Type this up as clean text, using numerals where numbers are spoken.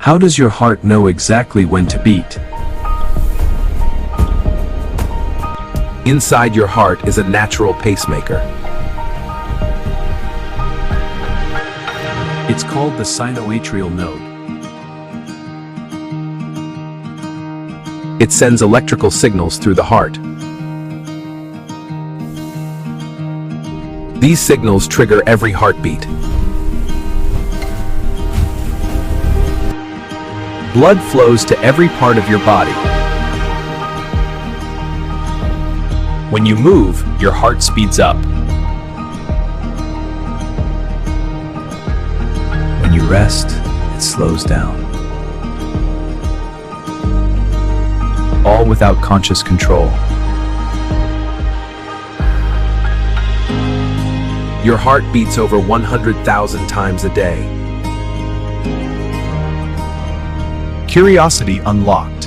How does your heart know exactly when to beat? Inside your heart is a natural pacemaker. It's called the sinoatrial node. It sends electrical signals through the heart. These signals trigger every heartbeat. Blood flows to every part of your body. When you move, your heart speeds up. When you rest, it slows down. All without conscious control. Your heart beats over 100,000 times a day. Curiosity unlocked.